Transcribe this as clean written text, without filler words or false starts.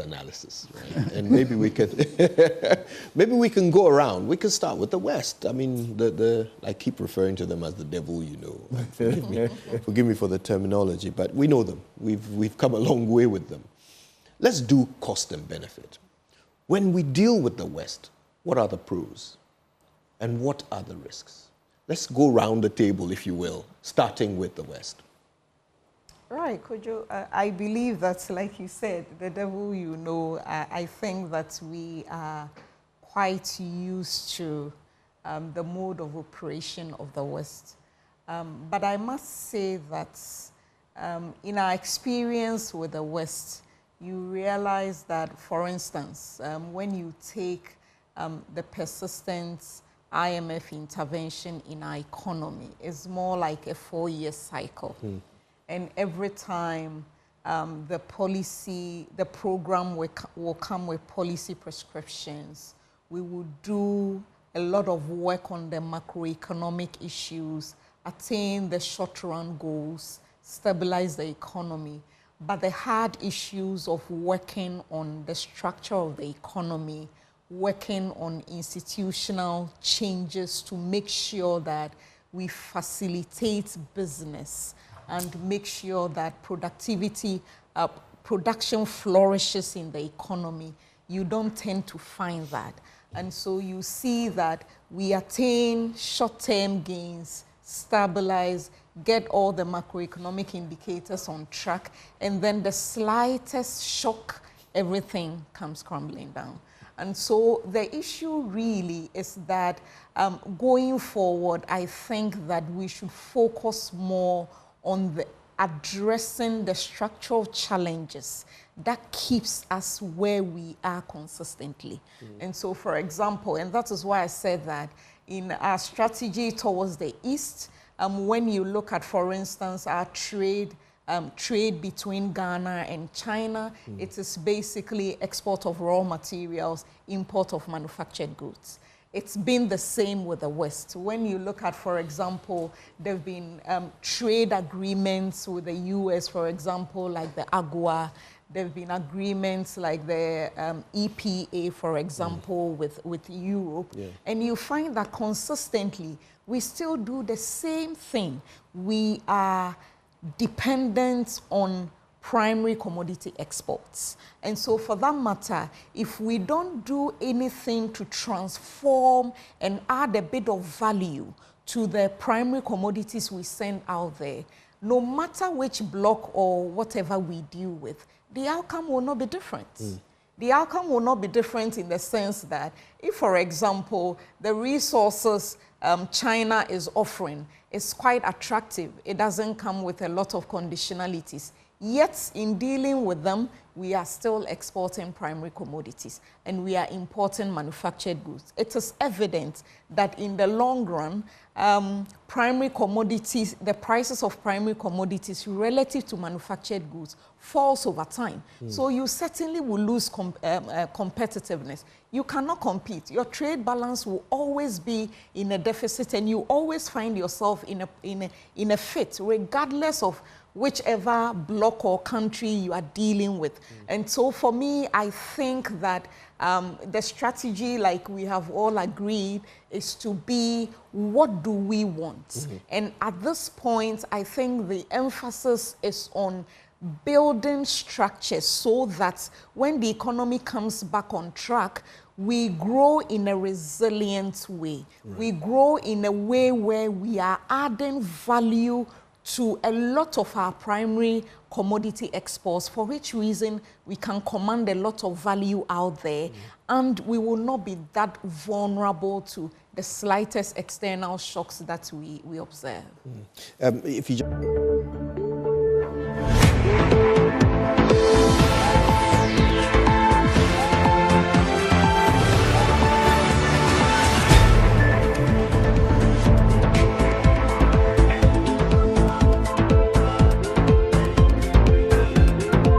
analysis, right? And maybe we could, maybe we can go around. We can start with the West. I mean, I keep referring to them as the devil, you know. Forgive me for the terminology, but we know them. We've come a long way with them. Let's do cost and benefit. When we deal with the West, what are the pros? And what are the risks? Let's go round the table, if you will, starting with the West. Right, Kojo, I believe that, like you said, the devil, you know, I think that we are quite used to the mode of operation of the West. But I must say that in our experience with the West, you realize that, for instance, when you take the persistent IMF intervention in our economy, it's more like a 4-year cycle. And every time the program will come with policy prescriptions, we will do a lot of work on the macroeconomic issues, attain the short-run goals, stabilize the economy. But the hard issues of working on the structure of the economy, working on institutional changes to make sure that we facilitate business and make sure that production flourishes in the economy, you don't tend to find that. And so you see that we attain short-term gains, stabilize, get all the macroeconomic indicators on track, and then the slightest shock, everything comes crumbling down. And so the issue really is that going forward, I think that we should focus more on addressing the structural challenges that keeps us where we are consistently. And so, for example, and that is why I said that in our strategy towards the East, when you look at, for instance, our trade between Ghana and China, it is basically export of raw materials, import of manufactured goods. It's been the same with the West. When you look at, for example, there have been trade agreements with the US, for example, like the AGOA. There have been agreements like the EPA, for example, with Europe. Yeah. And you find that consistently, we still do the same thing. We are dependent on primary commodity exports. And so for that matter, if we don't do anything to transform and add a bit of value to the primary commodities we send out there, no matter which block or whatever we deal with, the outcome will not be different. The outcome will not be different in the sense that if, for example, the resources China is offering is quite attractive, it doesn't come with a lot of conditionalities. Yet, in dealing with them, we are still exporting primary commodities and we are importing manufactured goods. It is evident that in the long run, primary commodities, the prices of primary commodities relative to manufactured goods falls over time. So you certainly will lose competitiveness. You cannot compete. Your trade balance will always be in a deficit and you always find yourself in a fit, regardless of whichever bloc or country you are dealing with. And so for me, I think that the strategy, like we have all agreed, is to be, what do we want? And at this point, I think the emphasis is on building structures so that when the economy comes back on track, we grow in a resilient way. We grow in a way where we are adding value to a lot of our primary commodity exports, for which reason we can command a lot of value out there, and we will not be that vulnerable to the slightest external shocks that we observe. If you